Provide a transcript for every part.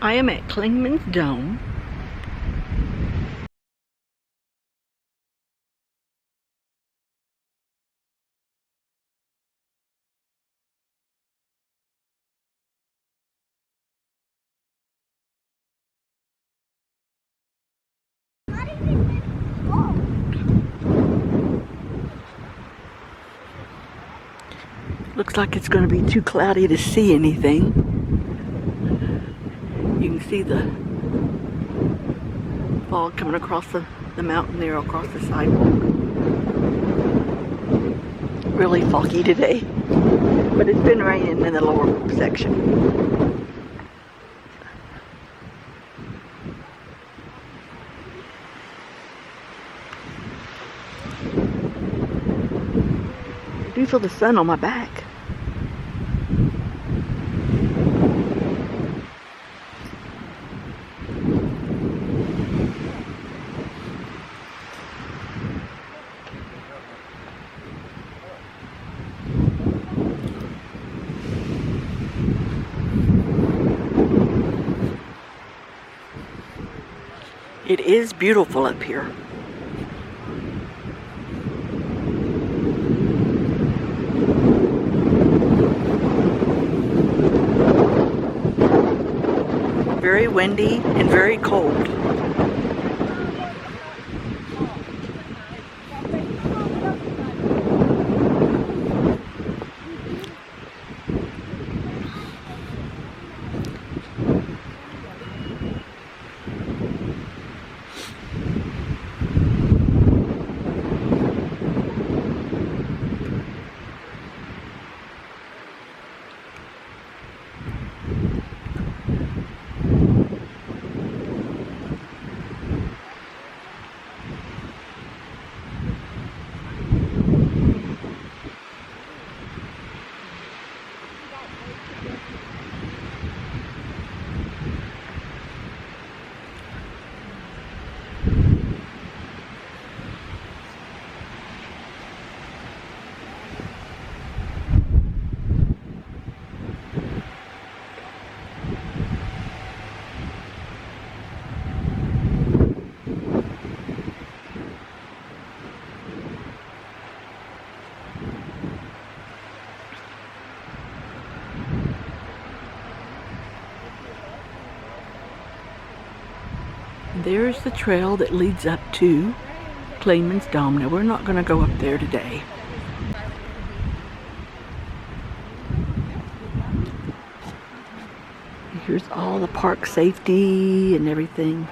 I am at Clingmans Dome. Looks like it's going to be too cloudy to see anything. You can see the fog coming across the mountain there, across the sidewalk. Really foggy today, but it's been raining in the lower section. I do feel the sun on my back. It is beautiful up here. Very windy and very cold. There's the trail that leads up to Clingmans Dome. Now, we're not going to go up there today. Here's all the park safety and everything.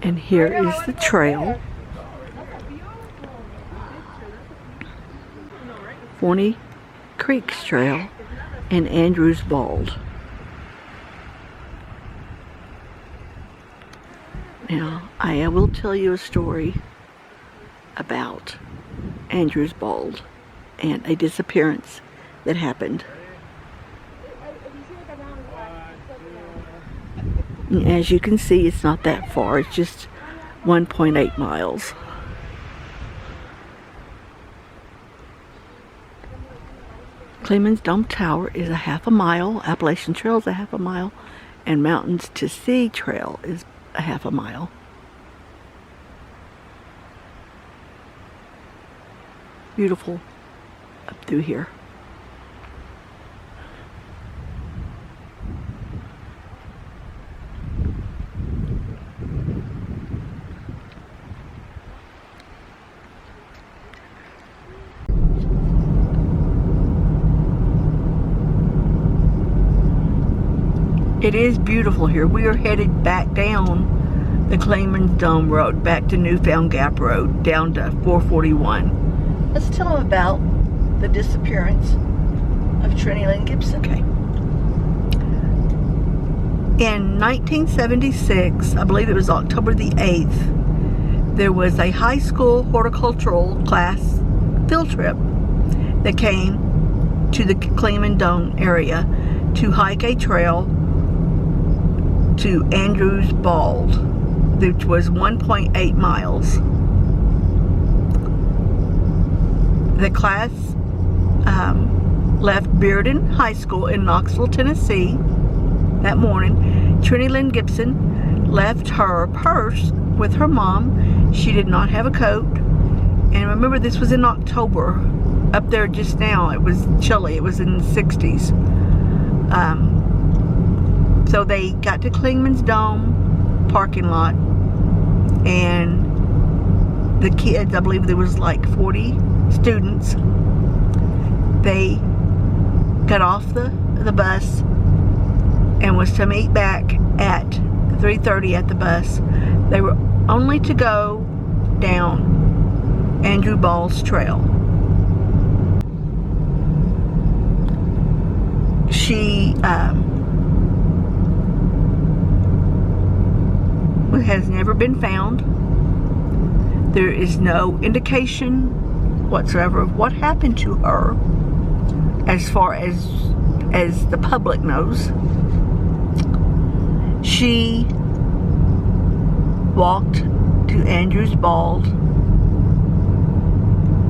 And here is the trail. Forney Creek's Trail and Andrews Bald. Now, I will tell you a story about Andrews Bald and a disappearance that happened. As you can see, it's not that far. It's just 1.8 miles. Clingmans Dome Tower is a half a mile. Appalachian Trail is a half a mile. And Mountains to Sea Trail is a half a mile. Beautiful up through here. It is beautiful here. We are headed back down the Clingmans Dome Road, back to Newfound Gap Road, down to 441. Let's tell them about the disappearance of Trinny Lynn Gibson. Okay. In 1976, I believe it was October the 8th, there was a high school horticultural class field trip that came to the Clingmans Dome area to hike a trail to Andrews Bald, which was 1.8 miles. The class left Bearden High School in Knoxville, Tennessee that morning. Trinny Lynn Gibson left her purse with her mom. She did not have a coat. And remember, this was in October. Up there just now, it was chilly. It was in the 60s. So they got to Clingmans Dome parking lot. And the kids, I believe there was like 40 students. They got off the bus and was to meet back at 3:30 at the bus. They were only to go down Andrew Bald's trail. She has never been found. There is no indication whatsoever of what happened to her, as far as the public knows. She walked to Andrews Bald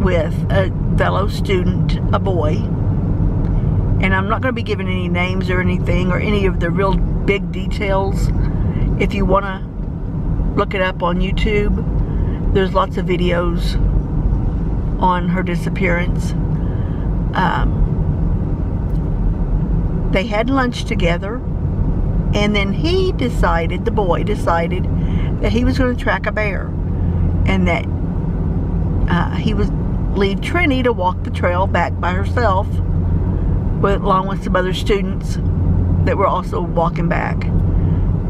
with a fellow student, a boy, and I'm not going to be giving any names or anything or any of the real big details. If you want to look it up on YouTube, there's lots of videos on her disappearance. They had lunch together, and then the boy decided that he was going to track a bear, and that he would leave Trinny to walk the trail back by herself, along with some other students that were also walking back.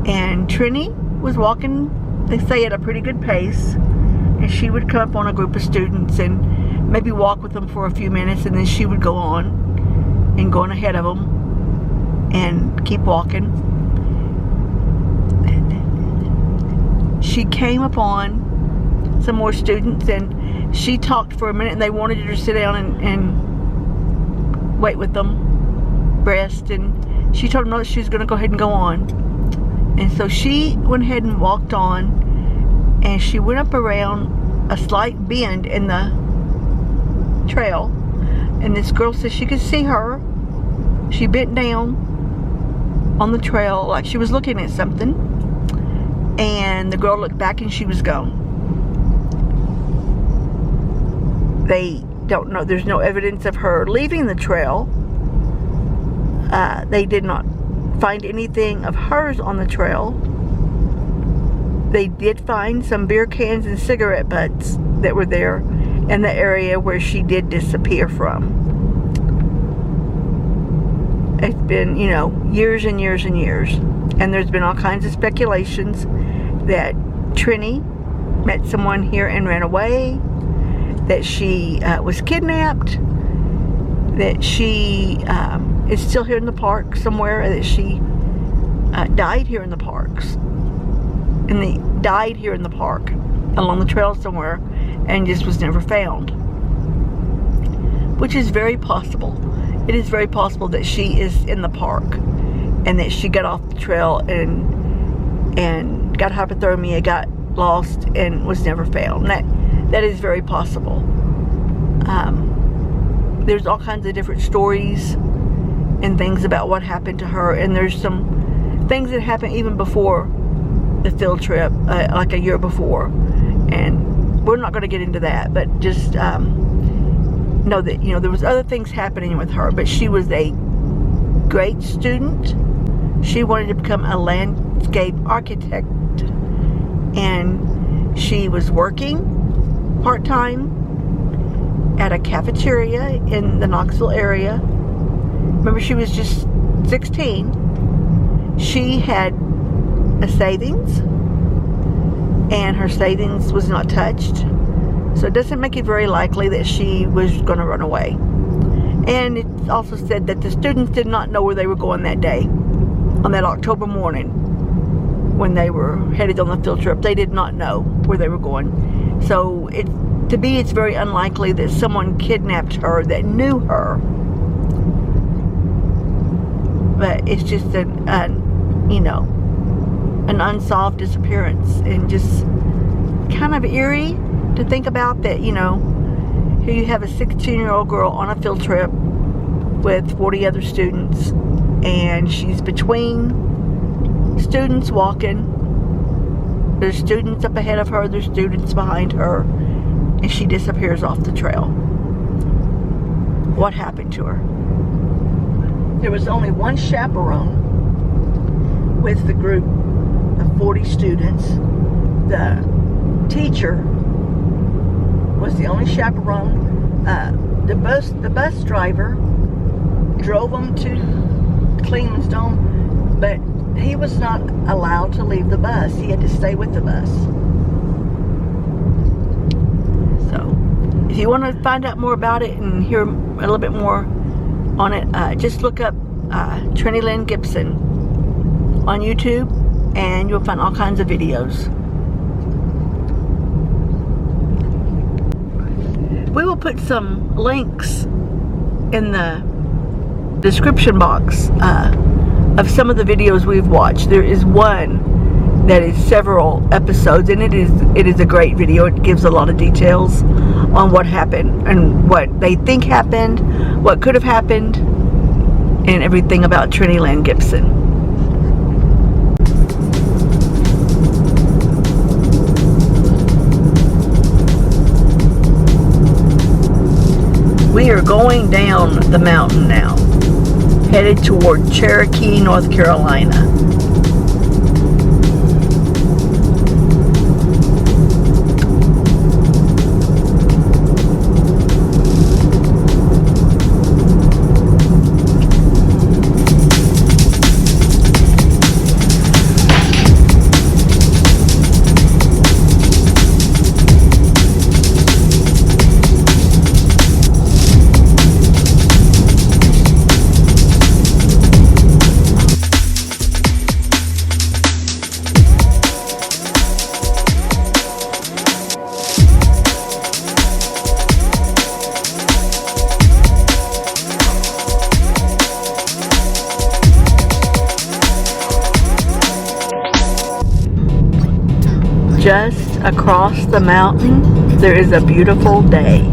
And Trinny was walking, they say, at a pretty good pace, and she would come up on a group of students and maybe walk with them for a few minutes, and then she would go on and go on ahead of them and keep walking. She came upon some more students, and she talked for a minute, and they wanted her to sit down and wait with them, rest, and she told them that she was going to go ahead and go on. And so she went ahead and walked on, and she went up around a slight bend in the trail, and this girl said she could see her. She bent down on the trail like she was looking at something, and the girl looked back and she was gone. They don't know, there's no evidence of her leaving the trail. They did not find anything of hers on the trail. They did find some beer cans and cigarette butts that were there in the area where she did disappear from. It's been, years and years and years. And there's been all kinds of speculations that Trinny met someone here and ran away, that she was kidnapped, that she is still here in the park somewhere, that she died here in the parks. And they died here in the park along the trail somewhere and just was never found. Which is very possible. It is very possible that she is in the park and that she got off the trail and got hypothermia, got lost, and was never found. That is very possible. There's all kinds of different stories and things about what happened to her, and there's some things that happened even before the field trip, like a year before, and we're not going to get into that, but just know that there was other things happening with her. But she was a great student. She wanted to become a landscape architect, and she was working part-time at a cafeteria in the Knoxville area. Remember, she was just 16. She had a savings, and her savings was not touched, so it doesn't make it very likely that she was going to run away. And it's also said that the students did not know where they were going that day, on that October morning when they were headed on the field trip. They did not know where they were going. So to me, it's very unlikely that someone kidnapped her that knew her. But it's just an unsolved disappearance, and just kind of eerie to think about that, here you have a 16-year-old girl on a field trip with 40 other students, and she's between students walking. There's students up ahead of her, there's students behind her, and she disappears off the trail. What happened to her? There was only one chaperone with the group of 40 students. The teacher was the only chaperone. The bus driver drove them to Clingmans Dome, but he was not allowed to leave the bus. He had to stay with the bus. So, if you want to find out more about it and hear a little bit more on it, just look up Trinny Lynn Gibson on YouTube, and you'll find all kinds of videos. We will put some links in the description box of some of the videos we've watched. There is one that is several episodes, and it is a great video. It gives a lot of details on what happened and what they think happened, what could have happened, and everything about Trinny Lynn Gibson. We are going down the mountain now, headed toward Cherokee, North Carolina. Just across the mountain, there is a beautiful day.